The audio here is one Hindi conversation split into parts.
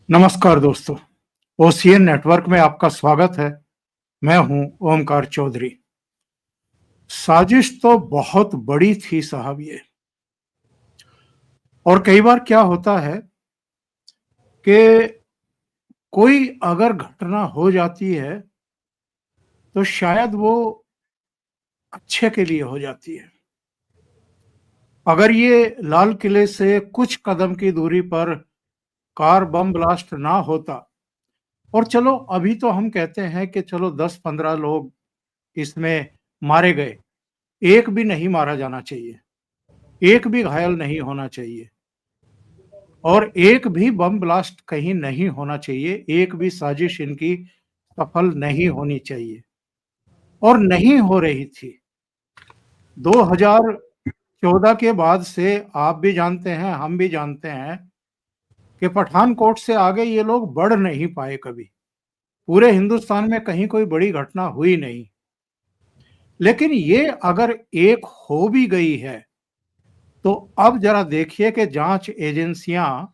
नमस्कार दोस्तों, ओसीएन नेटवर्क में आपका स्वागत है। मैं हूं ओमकार चौधरी। साजिश तो बहुत बड़ी थी साहब ये। और कई बार क्या होता है कि कोई अगर घटना हो जाती है तो शायद वो अच्छे के लिए हो जाती है। अगर ये लाल किले से कुछ कदम की दूरी पर कार बम ब्लास्ट ना होता, और चलो अभी तो हम कहते हैं कि चलो 10-15 लोग इसमें मारे गए, एक भी नहीं मारा जाना चाहिए, एक भी घायल नहीं होना चाहिए और एक भी बम ब्लास्ट कहीं नहीं होना चाहिए, एक भी साजिश इनकी सफल नहीं होनी चाहिए और नहीं हो रही थी। 2014 के बाद से आप भी जानते हैं, हम भी जानते हैं कि पठानकोट से आगे ये लोग बढ़ नहीं पाए कभी। पूरे हिंदुस्तान में कहीं कोई बड़ी घटना हुई नहीं। लेकिन ये अगर एक हो भी गई है, तो अब जरा देखिए कि जांच एजेंसियां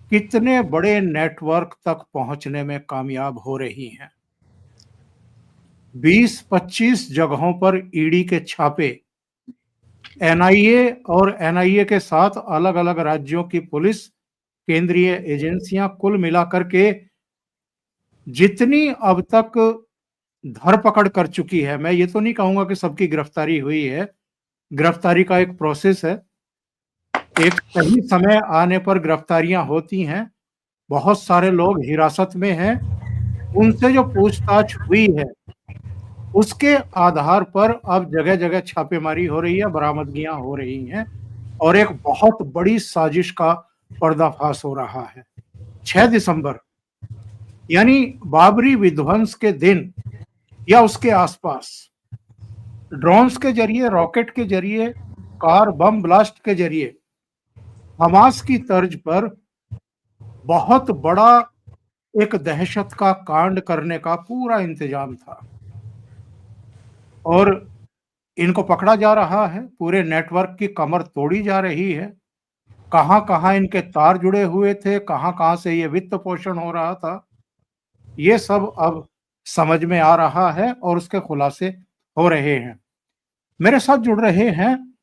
कितने बड़े नेटवर्क तक पहुंचने में कामयाब हो रही हैं। 20-25 जगहों पर ईडी के छापे, एनआईए और एनआईए के साथ अलग-अलग राज्यों की पुलिस, केंद्रीय एजेंसियां कुल मिलाकर के जितनी अब तक धरपकड़ कर चुकी है, मैं ये तो नहीं कहूंगा कि सबकी गिरफ्तारी हुई है। गिरफ्तारी का एक प्रोसेस है। एक सही समय आने पर गिरफ्तारियां होती हैं। बहुत सारे लोग हिरासत में हैं। उनसे जो पूछताछ हुई है, उसके आधार पर अब जगह-जगह छापेमारी हो रही है, बरामदगियां हो रही हैं और एक बहुत बड़ी साजिश का पर्दाफाश हो रहा है। 6 दिसंबर यानी बाबरी विध्वंस के दिन या उसके आसपास ड्रोन्स के जरिए, रॉकेट के जरिए, कार बम ब्लास्ट के जरिए हमास की तर्ज पर बहुत बड़ा एक दहशत का कांड करने का पूरा इंतजाम था और इनको पकड़ा जा रहा है। पूरे नेटवर्क की कमर तोड़ी जा रही है। कहां-कहां इनके तार जुड़े हुए थे, कहां-कहां से ये वित्त पोषण हो रहा था, ये सब अब समझ में आ रहा है और उसके खुलासे हो रहे हैं। मेरे साथ जुड़ रहे हैं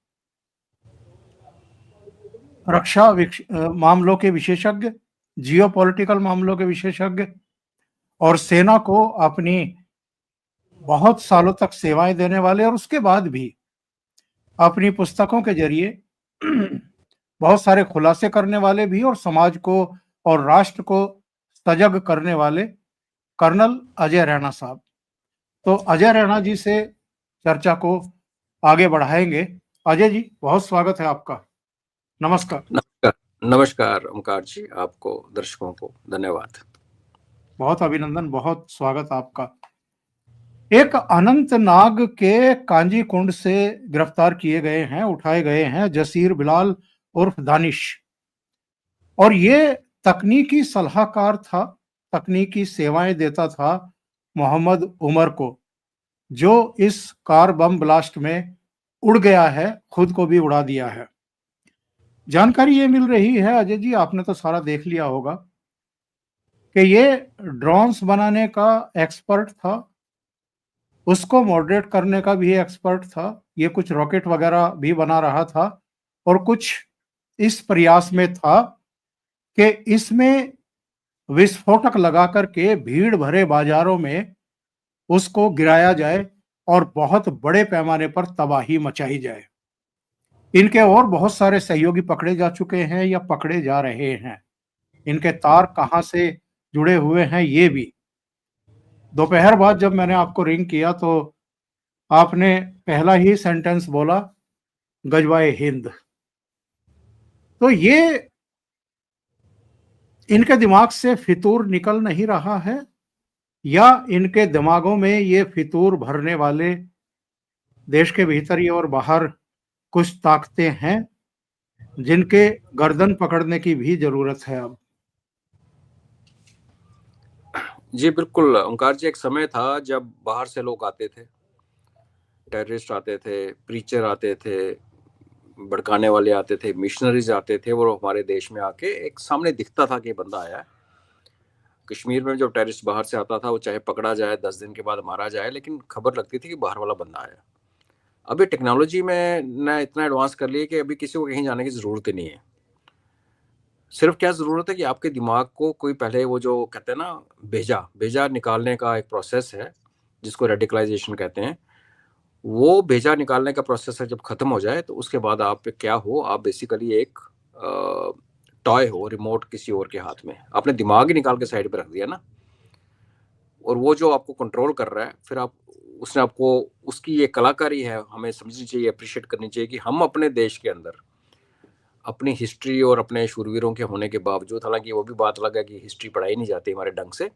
मामलों के विशेषज्ञ, जियोपॉलिटिकल मामलों के विशेषज्ञ और सेना को अपनी बहुत सालों तक सेवाएं देने वाले और उसके बाद भी अपनी पुस्तकों के जरिए बहुत सारे खुलासे करने वाले भी और समाज को और राष्ट्र को सजग करने वाले कर्नल अजय रैना साहब। तो अजय रैना जी से चर्चा को आगे बढ़ाएंगे। अजय जी, बहुत स्वागत है आपका। नमस्कार। नमस्कार। नमस्कार ओमकार जी, आपको, दर्शकों को धन्यवाद। बहुत अभिनंदन, बहुत स्वागत आपका। एक अनंतनाग के कांजी कुंड से गिरफ्तार किए गए हैं, उठाए गए हैं जसीर बिलाल उर्फ दानिश, और ये तकनीकी सलाहकार था, तकनीकी सेवाएं देता था मोहम्मद उमर को, जो इस कार बम ब्लास्ट में उड़ गया है, खुद को भी उड़ा दिया है। जानकारी ये मिल रही है अजय जी, आपने तो सारा देख लिया होगा, कि ये ड्रोन्स बनाने का एक्सपर्ट था, उसको मॉडरेट करने का भी एक्सपर्ट था, ये कुछ रॉकेट वगैरह भी बना रहा था और कुछ इस प्रयास में था कि इसमें विस्फोटक लगा करके भीड़ भरे बाजारों में उसको गिराया जाए और बहुत बड़े पैमाने पर तबाही मचाई जाए। इनके और बहुत सारे सहयोगी पकड़े जा चुके हैं या पकड़े जा रहे हैं। इनके तार कहां से जुड़े हुए हैं ये भी। दोपहर बाद जब मैंने आपको रिंग किया तो आपने पहला ही सेंटेंस बोला, गजवाए हिंद। तो ये इनके दिमाग से फितूर निकल नहीं रहा है या इनके दिमागों में ये फितूर भरने वाले देश के भीतर और बाहर कुछ ताकतें हैं जिनके गर्दन पकड़ने की भी जरूरत है अब। जी बिल्कुल ओमकार जी, एक समय था जब बाहर से लोग आते थे, टेररिस्ट आते थे, प्रीचर आते थे, भड़काने वाले आते थे, मिशनरीज आते थे, वो हमारे देश में आके एक सामने दिखता था कि बंदा आया है कश्मीर में जब टेररिस्ट बाहर से आता था, वो चाहे पकड़ा जाए, 10 दिन के बाद मारा जाए, लेकिन खबर लगती थी कि बाहर वाला बंदा आया। अभी टेक्नोलॉजी में ना इतना एडवांस कर लिया कि अभी किसी को कहीं जाने की ज़रूरत ही नहीं है। सिर्फ क्या ज़रूरत है कि आपके दिमाग को कोई पहले वो जो कहते हैं ना भेजा निकालने का एक प्रोसेस है, जिसको रेडिकलाइजेशन कहते हैं। वो भेजा निकालने का प्रोसेस है, जब खत्म हो जाए तो उसके बाद आप क्या हो, आप बेसिकली एक टॉय हो, रिमोट किसी और के हाथ में। आपने दिमाग ही निकाल के साइड पे रख दिया ना, और वो जो आपको कंट्रोल कर रहा है, फिर आप उसने आपको, उसकी ये कलाकारी है, हमें समझनी चाहिए, अप्रिशिएट करनी चाहिए कि हम अपने देश के अंदर अपनी हिस्ट्री और अपने शूरवीरों के होने के बावजूद, हालांकि वो भी बात अलग है कि हिस्ट्री पढ़ाई नहीं जाती हमारे ढंग से,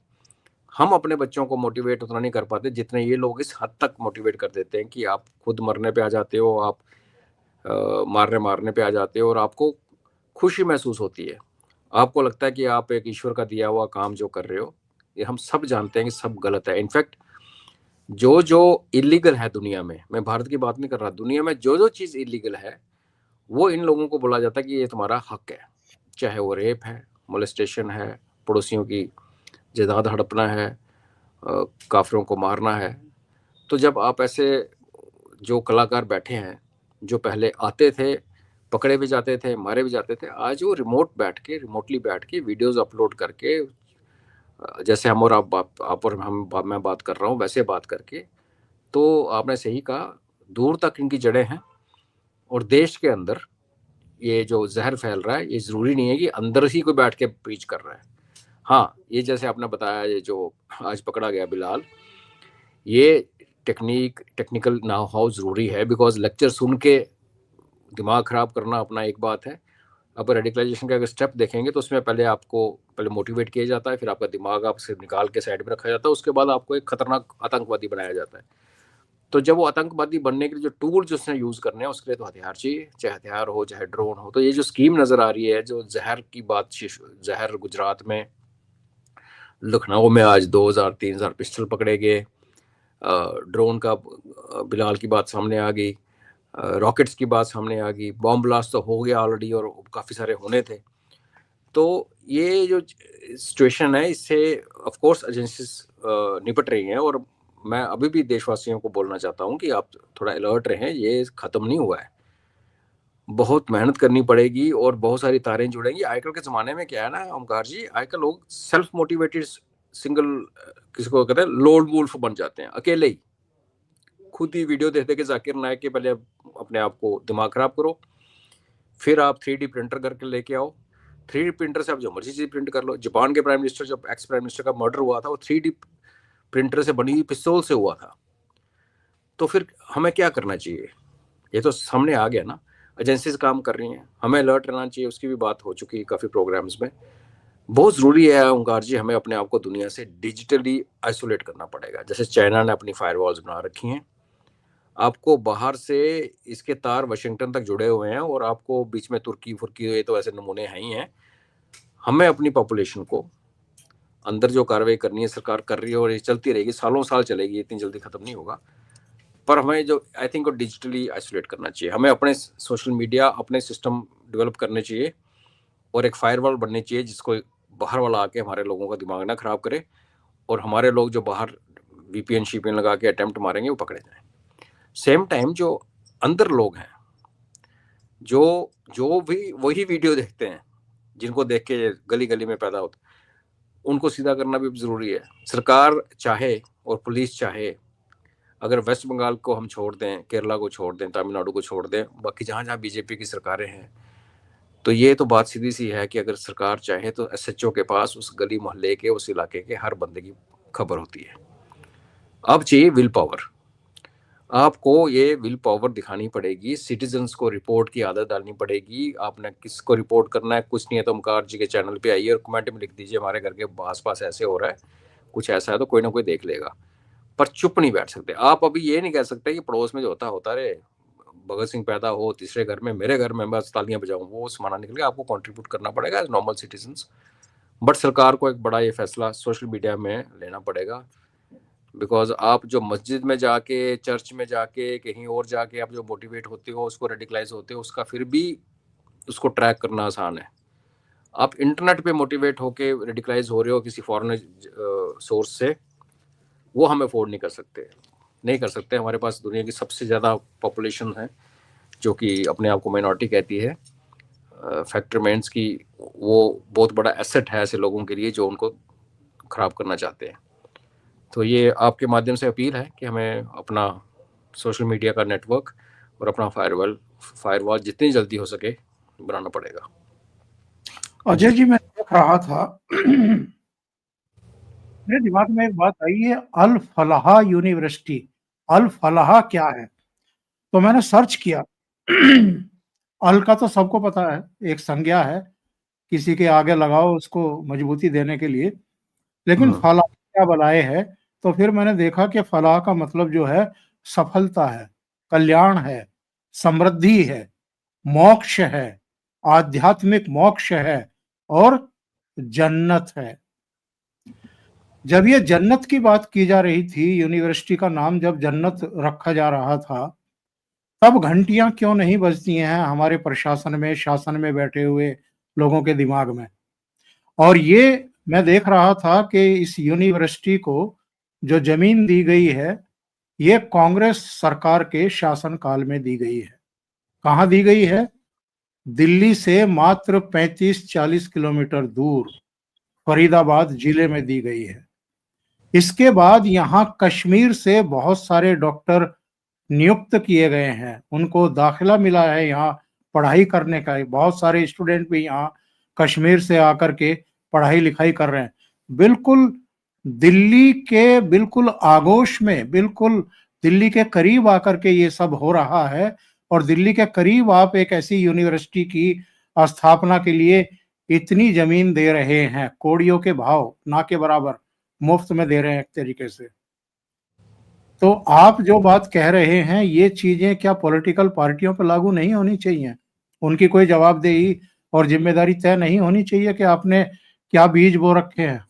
हम अपने बच्चों को मोटिवेट उतना नहीं कर पाते जितने ये लोग इस हद तक मोटिवेट कर देते हैं कि आप खुद मरने पे आ जाते हो, आप मारने पे आ जाते हो, और आपको खुशी महसूस होती है। आपको लगता है कि आप एक ईश्वर का दिया हुआ काम जो कर रहे हो, ये हम सब जानते हैं कि सब गलत है। इनफैक्ट जो जो इलीगल है दुनिया में, मैं भारत की बात नहीं कर रहा, दुनिया में जो जो चीज़ इलीगल है, वो इन लोगों को बोला जाता है कि ये तुम्हारा हक है। चाहे वो रेप है, मोलेस्टेशन है, पड़ोसियों की जायदाद हड़पना है, काफिरों को मारना है। तो जब आप ऐसे जो कलाकार बैठे हैं, जो पहले आते थे, पकड़े भी जाते थे, मारे भी जाते थे, आज वो रिमोटली बैठ के वीडियोस अपलोड करके, जैसे हम और आप और मैं बात कर रहा हूँ, वैसे बात करके, तो आपने सही कहा, दूर तक इनकी जड़ें हैं। और देश के अंदर ये जो जहर फैल रहा है, ये ज़रूरी नहीं है कि अंदर ही कोई बैठ के प्रीच कर रहा है। हाँ, ये जैसे आपने बताया, ये जो आज पकड़ा गया बिलाल, ये टेक्निकल नाउ हाउ ज़रूरी है, बिकॉज लेक्चर सुन के दिमाग ख़राब करना अपना एक बात है। अब रेडिकलाइजेशन का अगर स्टेप देखेंगे तो उसमें पहले मोटिवेट किया जाता है, फिर आपका दिमाग आपसे निकाल के साइड में रखा जाता है, उसके बाद आपको एक खतरनाक आतंकवादी बनाया जाता है। तो जब वो आतंकवादी बनने के लिए जो टूल्स उसने यूज़ करने हैं, उसके लिए तो हथियार चाहिए, चाहे हथियार हो चाहे ड्रोन हो। तो ये जो स्कीम नज़र आ रही है, जो जहर की बात, जहर गुजरात में, लखनऊ में आज 2000-3000 पिस्टल पकड़े गए, ड्रोन का बिलाल की बात सामने आ गई, रॉकेट्स की बात सामने आ गई, बॉम्ब ब्लास्ट तो हो गया ऑलरेडी और काफ़ी सारे होने थे। तो ये जो सिचुएशन है, इससे ऑफ कोर्स एजेंसीज निपट रही हैं, और मैं अभी भी देशवासियों को बोलना चाहता हूँ कि आप थोड़ा अलर्ट रहें, ये ख़त्म नहीं हुआ है, बहुत मेहनत करनी पड़ेगी और बहुत सारी तारें जुड़ेंगी। आजकल के ज़माने में क्या है ना ओमकार जी, आजकल लोग सेल्फ मोटिवेटेड सिंगल, किसको कहते हैं, लोड वुल्फ बन जाते हैं, अकेले ही खुद ही वीडियो देख के जाकिर नायक के पहले अपने आप को दिमाग खराब करो, फिर आप 3D प्रिंटर करके लेके आओ, 3D प्रिंटर से आप जो मर्जी चीज़ प्रिंट कर लो। जापान के प्राइम मिनिस्टर, जब एक्स प्राइम मिनिस्टर का मर्डर हुआ था, वो 3D प्रिंटर से बनी हुई पिस्तौल से हुआ था। तो फिर हमें क्या करना चाहिए, ये तो सामने आ गया ना, एजेंसीज काम कर रही हैं, हमें अलर्ट रहना चाहिए। उसकी भी बात हो चुकी है काफ़ी प्रोग्राम्स में। बहुत ज़रूरी है ओंकार जी, हमें अपने आप को दुनिया से डिजिटली आइसोलेट करना पड़ेगा। जैसे चाइना ने अपनी फायरवॉल्स बना रखी हैं, आपको बाहर से इसके तार वाशिंगटन तक जुड़े हुए हैं, और आपको बीच में तुर्की फुर्की, ये तो ऐसे नमूने हैं ही हैं। हमें अपनी पॉपुलेशन को अंदर जो कार्रवाई करनी है, सरकार कर रही है, और ये चलती रहेगी, सालों साल चलेगी, इतनी जल्दी ख़त्म नहीं होगा। पर हमें जो आई थिंक डिजिटली आइसोलेट करना चाहिए, हमें अपने सोशल मीडिया, अपने सिस्टम डेवलप करने चाहिए, और एक फायरवॉल बननी चाहिए जिसको बाहर वाला आके हमारे लोगों का दिमाग ना ख़राब करे, और हमारे लोग जो बाहर VPN शीपीएन लगा के अटेम्प्ट मारेंगे वो पकड़े जाएं। सेम टाइम जो अंदर लोग हैं, जो भी वही वीडियो देखते हैं, जिनको देख के गली गली में पैदा होता, उनको सीधा करना भी ज़रूरी है। सरकार चाहे और पुलिस चाहे, अगर वेस्ट बंगाल को हम छोड़ दें, केरला को छोड़ दें, तमिलनाडु को छोड़ दें, बाकी जहाँ जहाँ बीजेपी की सरकारें हैं, तो ये तो बात सीधी सी है कि अगर सरकार चाहे तो SHO के पास उस गली मोहल्ले के, उस इलाके के हर बंदे की खबर होती है। अब चाहिए विल पावर, आपको ये विल पावर दिखानी पड़ेगी, सिटीजन्स को रिपोर्ट की आदत डालनी पड़ेगी। आपने किसको रिपोर्ट करना है, कुछ नहीं है तो ओमकार जी के चैनल पे आइए और कमेंट में लिख दीजिए हमारे घर के आस-पास ऐसे हो रहा है, कुछ ऐसा है, तो कोई ना कोई देख लेगा। पर चुप नहीं बैठ सकते आप। अभी ये नहीं कह सकते कि पड़ोस में जो होता रहे, भगत सिंह पैदा हो तीसरे घर में, मेरे घर में बस तालियां बजाऊं, वो समाना निकल गया। आपको कंट्रीब्यूट करना पड़ेगा एज नॉर्मल सिटीजन्स। बट सरकार को एक बड़ा ये फैसला सोशल मीडिया में लेना पड़ेगा, बिकॉज आप जो मस्जिद में जाके, चर्च में जाके, कहीं और जाके आप जो मोटिवेट होते हो, उसको रेडिकलाइज होते हो, उसका फिर भी उसको ट्रैक करना आसान है। आप इंटरनेट पे मोटिवेट होके रेडिकलाइज हो रहे हो किसी फॉरेन सोर्स से, वो हम अफोर्ड नहीं कर सकते। हमारे पास दुनिया की सबसे ज़्यादा पॉपुलेशन है जो कि अपने आप को माइनॉरिटी कहती है। फैक्ट रिमेन्स की वो बहुत बड़ा एसेट है ऐसे लोगों के लिए जो उनको खराब करना चाहते हैं। तो ये आपके माध्यम से अपील है कि हमें अपना सोशल मीडिया का नेटवर्क और अपना फायरवॉल जितनी जल्दी हो सके बनाना पड़ेगा। अजय जी, मैं देख रहा था मेरे दिमाग में एक बात आई है, अल फलाह यूनिवर्सिटी। अल फलाह क्या है? तो मैंने सर्च किया। अल का तो सबको पता है, एक संज्ञा है, किसी के आगे लगाओ उसको मजबूती देने के लिए। लेकिन फलाह क्या बलाए है? तो फिर मैंने देखा कि फलाह का मतलब जो है सफलता है, कल्याण है, समृद्धि है, मोक्ष है, आध्यात्मिक मोक्ष है और जन्नत है। जब ये जन्नत की बात की जा रही थी, यूनिवर्सिटी का नाम जब जन्नत रखा जा रहा था, तब घंटियां क्यों नहीं बजती हैं हमारे प्रशासन में, शासन में बैठे हुए लोगों के दिमाग में? और ये मैं देख रहा था कि इस यूनिवर्सिटी को जो जमीन दी गई है, ये कांग्रेस सरकार के शासन काल में दी गई है। कहाँ दी गई है? दिल्ली से मात्र 35-40 किलोमीटर दूर फरीदाबाद जिले में दी गई है। इसके बाद यहाँ कश्मीर से बहुत सारे डॉक्टर नियुक्त किए गए हैं, उनको दाखिला मिला है यहाँ पढ़ाई करने का। बहुत सारे स्टूडेंट भी यहाँ कश्मीर से आकर के पढ़ाई लिखाई कर रहे हैं। बिल्कुल दिल्ली के बिल्कुल आगोश में, बिल्कुल दिल्ली के करीब आकर के ये सब हो रहा है। और दिल्ली के करीब आप एक ऐसी यूनिवर्सिटी की स्थापना के लिए इतनी जमीन दे रहे हैं, कौड़ियों के भाव, ना के बराबर मुफ्त में दे रहे हैं एक तरीके से। तो आप जो बात कह रहे हैं, ये चीजें क्या पॉलिटिकल पार्टियों पर लागू नहीं होनी चाहिए? उनकी कोई जवाबदेही और जिम्मेदारी तय नहीं होनी चाहिए कि आपने क्या बीज बो रखे हैं?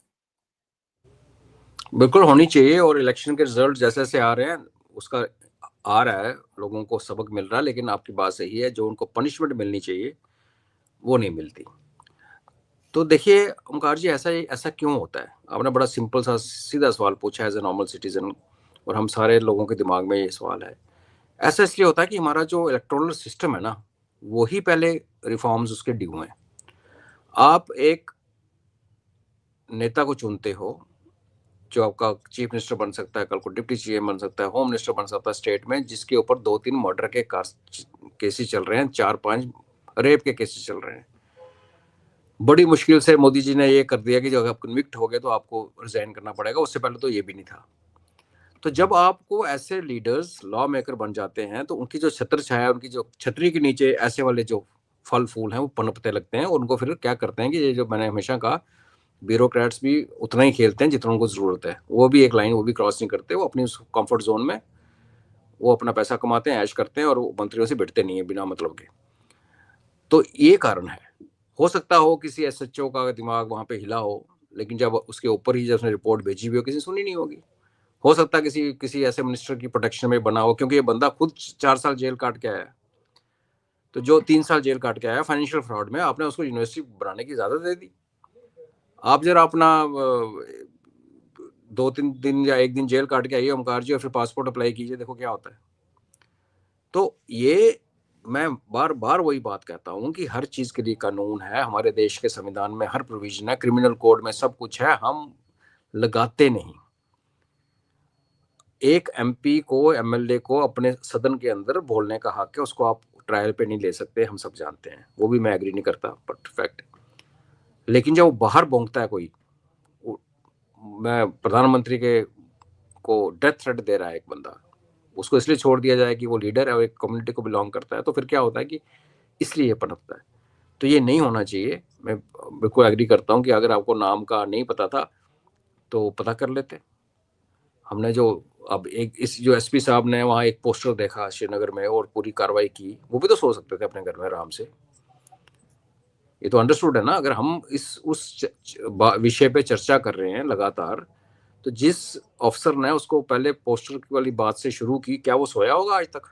बिल्कुल होनी चाहिए, और इलेक्शन के रिजल्ट जैसे जैसे आ रहे हैं उसका आ रहा है, लोगों को सबक मिल रहा है। लेकिन आपकी बात सही है, जो उनको पनिशमेंट मिलनी चाहिए वो नहीं मिलती। तो देखिए ओमकार जी, ऐसा ऐसा क्यों होता है? आपने बड़ा सिंपल सा सीधा सवाल पूछा एज ए नॉर्मल सिटीजन, और हम सारे लोगों के दिमाग में ये सवाल है। ऐसा इसलिए होता है कि हमारा जो इलेक्टोरल सिस्टम है ना, वही पहले रिफॉर्म्स उसके ड्यू हैं। आप एक नेता को चुनते हो जो आपका चीफ मिनिस्टर बन सकता है, कल को डिप्टी सीएम बन सकता है, होम मिनिस्टर बन सकता है स्टेट में, जिसके ऊपर 2-3 मर्डर के केसेस चल रहे हैं, 4-5 रेप के केसेस चल रहे हैं। बड़ी मुश्किल से मोदी जी ने ये कर दिया कि जब आप कन्विक्ट हो गए तो आपको रिजाइन करना पड़ेगा। उससे पहले तो ये भी नहीं था। तो जब आपको ऐसे लीडर्स लॉ मेकर बन जाते हैं तो उनकी जो छत्र छाया, उनकी जो छतरी के नीचे ऐसे वाले जो फल फूल हैं वो पनपते लगते हैं, और उनको फिर क्या करते हैं कि ये जो मैंने हमेशा कहा, ब्यूरोक्रेट्स भी उतना ही खेलते हैं जितना उनको जरूरत है। वो भी एक लाइन वो भी क्रॉस नहीं करते, वो अपनी कंफर्ट जोन में वो अपना पैसा कमाते हैं, ऐश करते हैं, और वो मंत्रियों से भिड़ते नहीं है बिना मतलब के। तो ये कारण है। हो सकता हो किसी एसएचओ का दिमाग वहां पे हिला हो, लेकिन जब उसके ऊपर ही जब उसने रिपोर्ट भेजी हुई हो, किसी सुनी नहीं होगी। हो सकता है किसी किसी ऐसे मिनिस्टर की प्रोटेक्शन में बना हो, क्योंकि ये बंदा खुद 4 साल जेल काट के आया। तो जो 3 साल जेल काट के आया फाइनेंशियल फ्रॉड में, आपने उसको यूनिवर्सिटी बनाने की इजाजत दे दी। आप जरा अपना 2-3 दिन या 1 दिन जेल काट के आइए ओमकार जी, और फिर पासपोर्ट अप्लाई कीजिए, देखो क्या होता है। तो ये मैं बार बार वही बात कहता हूं कि हर चीज के लिए कानून है, हमारे देश के संविधान में हर प्रोविजन है, क्रिमिनल कोड में सब कुछ है, हम लगाते नहीं। एक एमपी को, एमएलए को अपने सदन के अंदर बोलने का हक है, उसको आप ट्रायल पे नहीं ले सकते, हम सब जानते हैं, वो भी मैं एग्री नहीं करता, बट फैक्ट। लेकिन जब वो बाहर भोंकता है कोई, मैं प्रधानमंत्री के को डेथ थ्रेट दे रहा है एक बंदा, उसको इसलिए छोड़ दिया जाए कि वो लीडर है और एक कम्युनिटी को बिलोंग करता है, तो फिर क्या होता है कि इसलिए ये पनपता है। तो ये नहीं होना चाहिए। मैं बिल्कुल एग्री करता हूँ कि अगर आपको नाम का नहीं पता था तो पता कर लेते। हमने जो अब एक इस जो एसपी साहब ने वहाँ एक पोस्टर देखा श्रीनगर में और पूरी कार्रवाई की, वो भी तो सोच सकते थे अपने घर में आराम से। ये तो अंडरस्टूड है ना। अगर हम इस उस विषय पे चर्चा कर रहे हैं लगातार, तो जिस अफसर ने उसको पहले पोस्टर वाली बात से शुरू की, क्या वो सोया होगा आज तक?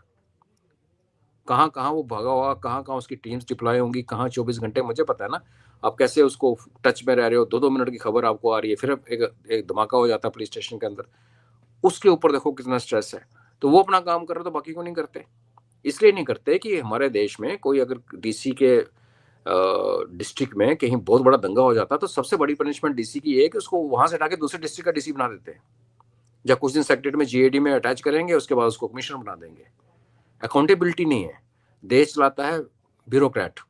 कहाँ कहाँ वो भागा होगा, कहाँ कहाँ उसकी टीम्स डिप्लॉय होंगी, कहाँ 24 घंटे, मुझे पता है ना। आप कैसे उसको टच में रह रहे हो, 2-2 मिनट की खबर आपको आ रही है, फिर एक धमाका हो जाता है पुलिस स्टेशन के अंदर, उसके ऊपर देखो कितना स्ट्रेस है। तो वो अपना काम कर रहे तो बाकी को नहीं करते। इसलिए नहीं करते कि हमारे देश में कोई अगर डीसी के डिस्ट्रिक्ट में कहीं बहुत बड़ा दंगा हो जाता तो सबसे बड़ी पनिशमेंट डीसी की है कि उसको वहां से हटा के दूसरे डिस्ट्रिक्ट का डीसी बना देते हैं, या कुछ दिन सेक्रेटरी में जीएडी में अटैच करेंगे, उसके बाद उसको कमिश्नर बना देंगे। अकाउंटेबिलिटी नहीं है, देश चलाता है ब्यूरोक्रेट।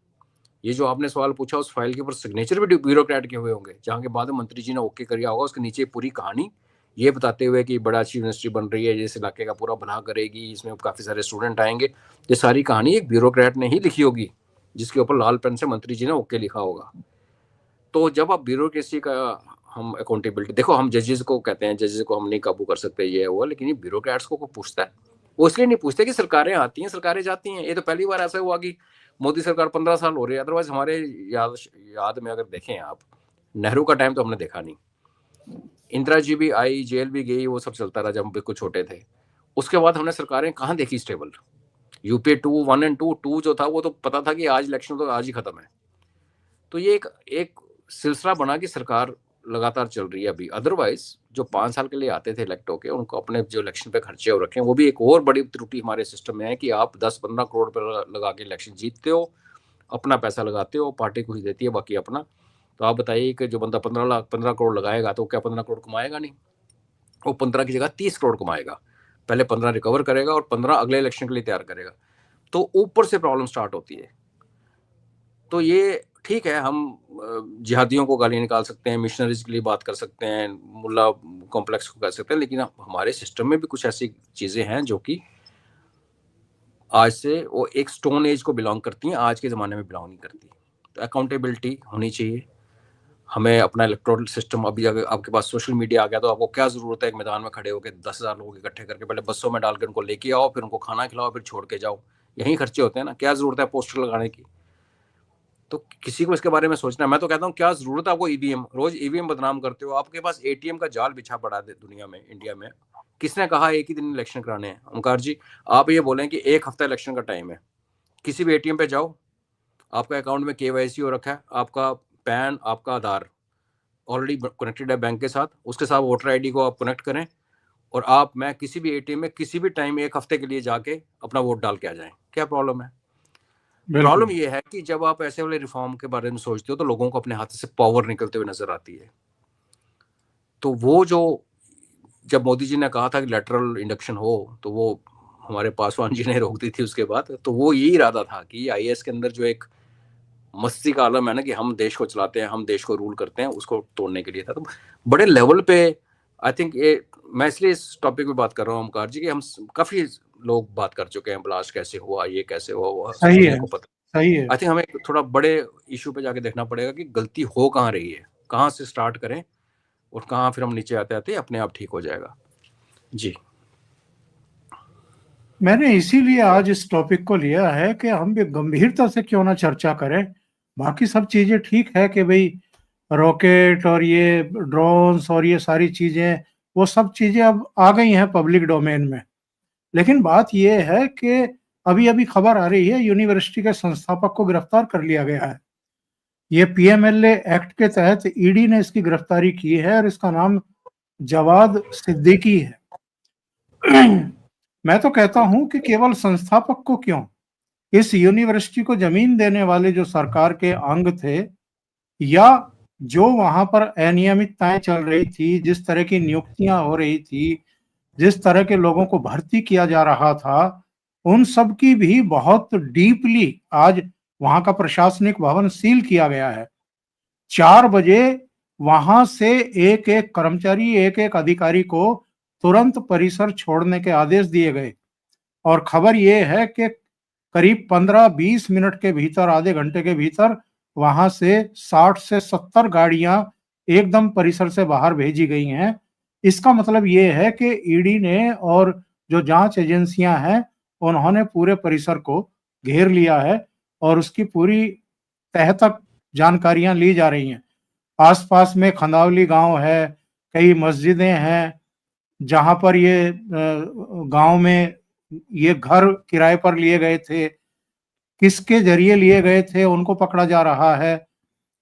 ये जो आपने सवाल पूछा, उस फाइल के ऊपर सिग्नेचर भी ब्यूरोक्रेट के हुए होंगे, जहाँ के बाद मंत्री जी ने ओके कर दिया होगा, उसके नीचे पूरी कहानी ये बताते हुए कि बड़ा अच्छी यूनिवर्सिटी बन रही है, जिस इलाके का पूरा भला करेगी, इसमें काफ़ी सारे स्टूडेंट आएंगे। ये सारी कहानी एक ब्यूरोक्रेट ने ही लिखी होगी, जिसके ऊपर लाल पेन से मंत्री जी ने ओके लिखा होगा। तो जब आप ब्यूरोक्रेसी का हम अकाउंटेबिलिटी देखो, हम जजेस को कहते हैं जजेस को हम नहीं काबू कर सकते, ये हुआ, लेकिन ये ब्यूरोक्रेट्स को पूछता है। वो इसलिए नहीं पूछते कि सरकारें आती हैं सरकारें जाती हैं। ये तो पहली बार ऐसा हुआ कि मोदी सरकार 15 साल हो रही है, अदरवाइज हमारे याद में अगर देखें आप, नेहरू का टाइम तो हमने देखा नहीं, इंदिरा जी भी आई, जेल भी गई, वो सब चलता रहा जब हम बिल्कुल छोटे थे। उसके बाद हमने सरकारें कहाँ देखी स्टेबल। यूपीए 2 1 एंड 2 जो था वो तो पता था कि आज इलेक्शन तो आज ही खत्म है। तो ये एक सिलसिला बना कि सरकार लगातार चल रही है अभी। अदरवाइज जो 5 साल के लिए आते थे इलेक्ट होके, उनको अपने जो इलेक्शन पे खर्चे हो रखे हैं, वो भी एक और बड़ी त्रुटि हमारे सिस्टम में है कि आप 10-15 करोड़ पर लगा के इलेक्शन जीतते हो, अपना पैसा लगाते हो, पार्टी को ही देती है, बाकी अपना। तो आप बताइए कि जो बंदा 15 करोड़ लगाएगा तो क्या 15 करोड़ कमाएगा? नहीं, वो 15 की जगह 30 करोड़ कमाएगा। पहले 15 रिकवर करेगा और 15 अगले इलेक्शन के लिए तैयार करेगा। तो ऊपर से प्रॉब्लम स्टार्ट होती है। तो ये ठीक है, हम जिहादियों को गाली निकाल सकते हैं, मिशनरीज के लिए बात कर सकते हैं, मुल्ला कॉम्प्लेक्स को कर सकते हैं, लेकिन हमारे सिस्टम में भी कुछ ऐसी चीज़ें हैं जो कि आज से वो एक स्टोन एज को बिलोंग करती हैं, आज के ज़माने में बिलोंग नहीं करती। तो अकाउंटेबिलिटी होनी चाहिए। हमें अपना इलेक्टोरल सिस्टम, अभी अगर आपके पास सोशल मीडिया आ गया तो आपको क्या ज़रूरत है एक मैदान में खड़े होकर 10,000 लोग इकट्ठे करके पहले बसों में डाल के उनको लेके आओ, फिर उनको खाना खिलाओ, फिर छोड़ के जाओ। यही खर्चे होते हैं ना, क्या ज़रूरत है पोस्टर लगाने की? तो किसी को इसके बारे में सोचना है। मैं तो कहता हूँ क्या जरूरत है आपको ईवीएम, रोज ईवीएम बदनाम करते हो, आपके पास एटीएम का जाल बिछा पड़ा है दुनिया में, इंडिया में। किसने कहा एक ही दिन इलेक्शन कराने हैं? ओंकार जी, आप ये बोलें कि 1 हफ्ता इलेक्शन का टाइम है, किसी भी एटीएम पे जाओ, आपका अकाउंट में केवाईसी हो रखा है, आपका पैन, आपका आधार ऑलरेडी कनेक्टेड है बैंक के साथ, उसके साथ वोटर आईडी को आप कनेक्ट करें और आप मैं किसी भी एटीएम में किसी भी टाइम 1 हफ्ते के लिए जाके अपना वोट डाल के आ जाएं। क्या प्रॉब्लम है? प्रॉब्लम ये है कि जब आप ऐसे वाले रिफॉर्म के बारे में सोचते हो तो लोगों को अपने हाथ से पावर निकलते हुए नजर आती है। तो वो जो जब मोदी जी ने कहा था कि लेटरल इंडक्शन हो, तो वो हमारे पासवान जी ने रोक दी थी उसके बाद। तो वो यही इरादा था कि आईएएस के अंदर जो एक मस्ती का आलम है ना कि हम देश को चलाते हैं, हम देश को रूल करते हैं, उसको तोड़ने के लिए था। तो बड़े लेवल पे आई थिंक ये, मैं इसलिए इस टॉपिक पे बात कर रहा हूँ ओमकार जी, कि हम काफी लोग बात कर चुके हैं, ब्लास्ट कैसे हुआ, ये कैसे हुआ, सही है, को पता। सही है। आई थिंक हमें थोड़ा बड़े इशू पे जाके देखना पड़ेगा कि गलती हो कहाँ रही है, कहाँ से स्टार्ट करें और कहाँ फिर हम नीचे आते आते अपने आप ठीक हो जाएगा। जी, मैंने इसीलिए आज इस टॉपिक को लिया है कि हम भी गंभीरता से क्यों ना चर्चा करें। बाकी सब चीजें ठीक है कि भाई रॉकेट और ये ड्रोन्स और ये सारी चीजें, वो सब चीजें अब आ गई हैं पब्लिक डोमेन में। लेकिन बात यह है कि अभी अभी खबर आ रही है यूनिवर्सिटी के संस्थापक को गिरफ्तार कर लिया गया है। ये पीएमएलए एक्ट के तहत ईडी ने इसकी गिरफ्तारी की है और इसका नाम जवाद सिद्दीकी है। मैं तो कहता हूं कि केवल संस्थापक को क्यों, इस यूनिवर्सिटी को जमीन देने वाले जो सरकार के अंग थे, या जो वहां पर अनियमितताएं चल रही थी, जिस तरह की नियुक्तियां हो रही थी, जिस तरह के लोगों को भर्ती किया जा रहा था, उन सब की भी बहुत डीपली आज वहां का प्रशासनिक भवन सील किया गया है। 4 बजे वहां से एक एक कर्मचारी, एक एक अधिकारी को तुरंत परिसर छोड़ने के आदेश दिए गए। और खबर यह है कि करीब 15-20 मिनट के भीतर, आधे घंटे के भीतर वहां से 60 से 70 गाड़ियां एकदम परिसर से बाहर भेजी गई हैं। इसका मतलब ये है कि ईडी ने और जो जांच एजेंसियां हैं, उन्होंने पूरे परिसर को घेर लिया है और उसकी पूरी तह तक जानकारियां ली जा रही हैं। आसपास में खंदावली गांव है, कई मस्जिदें हैं जहां पर ये गांव में ये घर किराए पर लिए गए थे, किसके जरिए लिए गए थे उनको पकड़ा जा रहा है।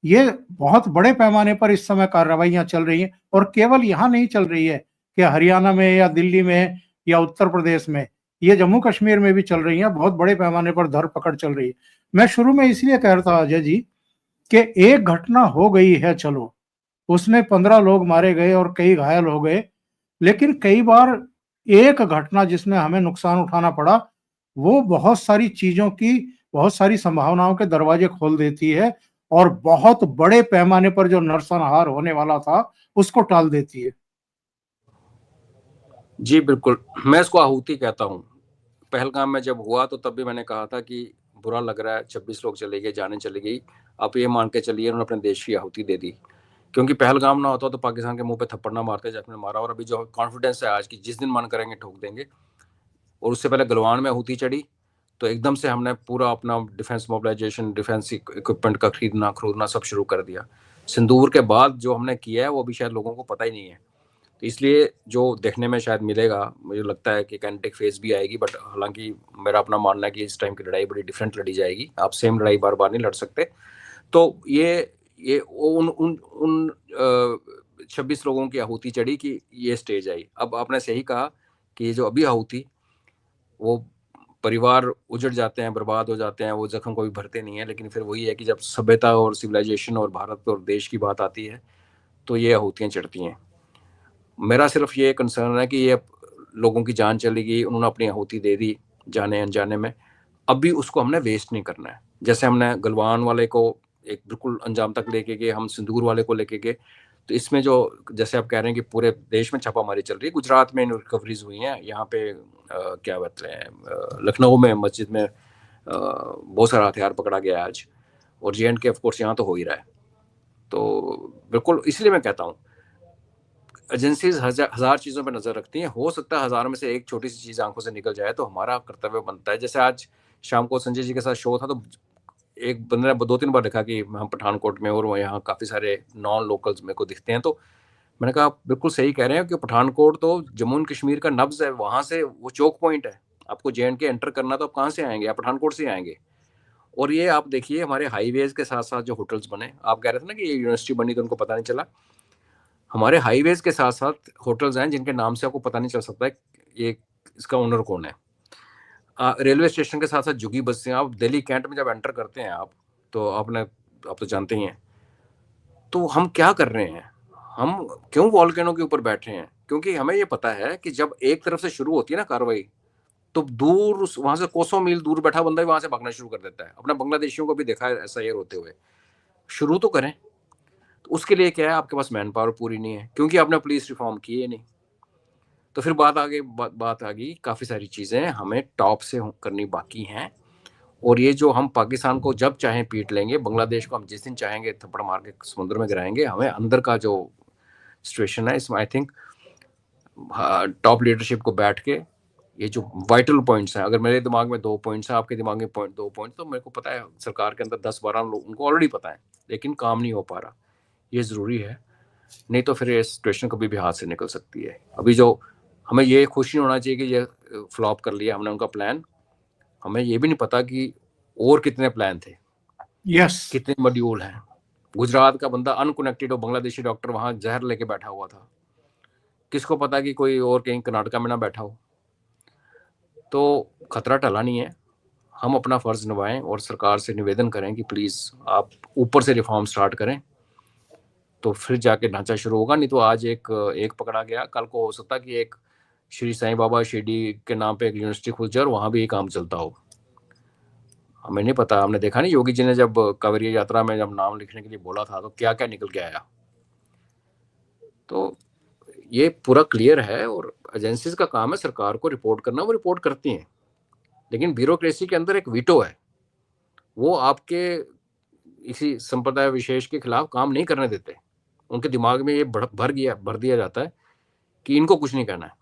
ये बहुत बड़े पैमाने पर इस समय कार्रवाइयां चल रही हैं, और केवल यहाँ नहीं चल रही है कि हरियाणा में या दिल्ली में या उत्तर प्रदेश में, ये जम्मू कश्मीर में भी चल रही हैं, बहुत बड़े पैमाने पर धरपकड़ चल रही है। मैं शुरू में इसलिए कह रहा था अजय जी कि एक घटना हो गई है, चलो उसमें 15 लोग मारे गए और कई घायल हो गए, लेकिन कई बार एक घटना जिसमें हमें नुकसान उठाना पड़ा, वो बहुत सारी चीजों की, बहुत सारी संभावनाओं के दरवाजे खोल देती है, और बहुत बड़े पैमाने पर जो नरसंहार होने वाला था उसको टाल देती है। जी बिल्कुल, मैं इसको आहुति कहता हूँ। पहलगाम में जब हुआ तो तब भी मैंने कहा था कि बुरा लग रहा है, 26 लोग चले गए, जाने चली गई। आप ये मान के चलिए उन्होंने अपने देश की आहुति दे दी, क्योंकि पहलगाम ना होता तो पाकिस्तान के मुंह पे थप्पड़ ना मारते जैसे मारा। और अभी जो कॉन्फिडेंस है आज की, जिस दिन मन करेंगे ठोक देंगे। और उससे पहले गलवान में आहुति चढ़ी तो एकदम से हमने पूरा अपना डिफेंस मोबिलाइजेशन, डिफेंस इक्विपमेंट का खरीदना सब शुरू कर दिया। सिंदूर के बाद जो हमने किया है वो अभी शायद लोगों को पता ही नहीं है। तो इसलिए जो देखने में शायद मिलेगा, मुझे लगता है कि काइनेटिक फेज भी आएगी। बट हालांकि मेरा अपना मानना है कि इस टाइम की लड़ाई बड़ी डिफरेंट लड़ी जाएगी। आप सेम लड़ाई बार बार नहीं लड़ सकते। तो ये उन उन उन 26 लोगों की आहुति चढ़ी कि ये स्टेज आई। अब आपने सही कहा कि ये जो अभी आहुति, वो परिवार उजड़ जाते हैं, बर्बाद हो जाते हैं, वो जख्म को भी भरते नहीं है। लेकिन फिर वही है कि जब सभ्यता और सिविलाइजेशन और भारत और देश की बात आती है तो ये आहुतियाँ चढ़ती हैं। मेरा सिर्फ ये कंसर्न है कि ये लोगों की जान चली गई, उन्होंने अपनी आहुति दे दी जाने अनजाने में। अभी उसको हमने वेस्ट नहीं करना है। जैसे हमने गलवान वाले को एक बिल्कुल अंजाम तक लेके गए, हम सिंदूर वाले को लेके गए। तो इसमें जो, जैसे आप कह रहे हैं कि पूरे देश में छापामारी चल रही है, गुजरात में रिकवरीज हुई हैं, यहाँ पे क्या बताते हैं, लखनऊ में मस्जिद में बहुत सारा हथियार पकड़ा गया आज। और J&K ऑफ कोर्स यहाँ तो हो ही रहा है। तो बिल्कुल इसलिए मैं कहता हूँ एजेंसीज हजार चीजों पर नजर रखती हैं। हो सकता है हजारों में से एक छोटी सी चीज आंखों से निकल जाए, तो हमारा कर्तव्य बनता है। जैसे आज शाम को संजय जी के साथ शो था, तो एक बंदे ने 2-3 बार लिखा कि हम पठानकोट में और यहाँ काफी सारे नॉन लोकल्स मेरे को दिखते हैं। तो मैंने कहा आप बिल्कुल सही कह रहे हैं कि पठानकोट तो जम्मू एंड कश्मीर का नब्ज है, वहां से वो चौक पॉइंट है। आपको J&K एंटर करना तो आप कहाँ से आएंगे? आप पठानकोट से आएंगे। और ये आप देखिए हमारे हाईवेज के साथ साथ जो होटल्स बने, आप कह रहे थे ना कि ये यूनिवर्सिटी बनी तो उनको पता नहीं चला। हमारे हाईवेज के साथ साथ होटल्स हैं जिनके नाम से आपको पता नहीं चल सकता है ये इसका ओनर कौन है। रेलवे स्टेशन के साथ साथ झुग्गी बसें, आप दिल्ली कैंट में जब एंटर करते हैं आप तो जानते ही हैं। तो हम क्या कर रहे हैं? हम क्यों वॉल्केनो के ऊपर बैठे हैं? क्योंकि हमें ये पता है कि जब एक तरफ से शुरू होती है ना कार्रवाई, तो दूर वहां से कोसों मील दूर बैठा बंदा भी वहां से भागना शुरू कर देता है। अपने बांग्लादेशियों को भी देखा है ऐसा ये होते हुए। शुरू तो करें। तो उसके लिए क्या है, आपके पास मैन पावर पूरी नहीं है, क्योंकि आपने पुलिस रिफॉर्म किए नहीं। तो फिर बात आ गई काफी सारी चीजें हमें टॉप से करनी बाकी हैं। और ये जो हम पाकिस्तान को जब चाहें पीट लेंगे, बांग्लादेश को हम जिस दिन चाहेंगे थप्पड़ मार के समुद्र में गिराएंगे। हमें अंदर का जो सिचुएशन है इसमें आई थिंक टॉप लीडरशिप को बैठ के ये जो वाइटल पॉइंट्स हैं, अगर मेरे दिमाग में 2 पॉइंट्स हैं, आपके दिमाग में 2 पॉइंट, तो मेरे को पता है सरकार के अंदर 10-12 लोग उनको ऑलरेडी पता है, लेकिन काम नहीं हो पा रहा। ये जरूरी है, नहीं तो फिर ये सिचुएशन कभी भी हाथ से निकल सकती है। अभी जो हमें ये खुशी होना चाहिए कि ये फ्लॉप कर लिया हमने उनका प्लान। हमें ये भी नहीं पता कि और कितने प्लान थे, कितने मॉड्यूल हैं। गुजरात का बंदा अनकनेक्टेड हो, बांग्लादेशी डॉक्टर वहां जहर लेके बैठा हुआ था, किसको पता कि कोई और कहीं कर्नाटका में ना बैठा हो। तो खतरा टला नहीं है। हम अपना फर्ज निभाएं और सरकार से निवेदन करें कि प्लीज आप ऊपर से रिफॉर्म स्टार्ट करें, तो फिर जाके ढांचा शुरू होगा। नहीं तो आज एक पकड़ा गया, कल को हो सकता कि एक श्री साईं बाबा शिरडी के नाम पे एक यूनिवर्सिटी खुल जाए और वहां भी काम चलता हो। हमें नहीं पता। हमने देखा नहीं योगी जी ने जब कांवरिया यात्रा में जब नाम लिखने के लिए बोला था तो क्या क्या निकल के आया। तो ये पूरा क्लियर है और एजेंसीज का काम है सरकार को रिपोर्ट करना, वो रिपोर्ट करती हैं। लेकिन ब्यूरोक्रेसी के अंदर एक वीटो है, वो आपके इसी संप्रदाय विशेष के खिलाफ काम नहीं करने देते। उनके दिमाग में ये भर दिया जाता है कि इनको कुछ नहीं कहना है।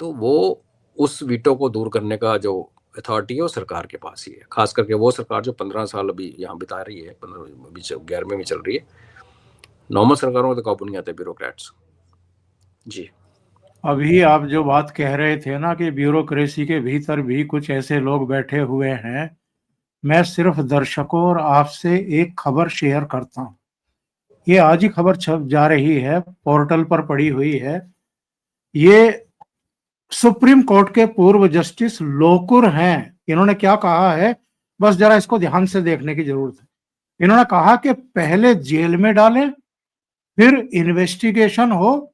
तो वो उस वीटो को दूर करने का जो अथॉरिटी है वो सरकार के पास ही है। खास करके वो सरकार जो 15 साल अभी यहाँ बिता रही है, 11वें में चल रही है। नॉर्मल सरकारों में तो काबू नहीं आते ब्यूरोक्रेट्स। जी, अभी आप जो बात कह रहे थे ना कि ब्यूरोक्रेसी के भीतर भी कुछ ऐसे लोग बैठे हुए हैं मैं सिर्फ दर्शकों और आपसे एक खबर शेयर करता हूँ। ये आज ही खबर छप जा रही है, पोर्टल पर पड़ी हुई है। ये सुप्रीम कोर्ट के पूर्व जस्टिस लोकुर हैं। इन्होंने क्या कहा है, बस जरा इसको ध्यान से देखने की जरूरत है। इन्होंने कहा कि पहले जेल में डालें, फिर इन्वेस्टिगेशन हो,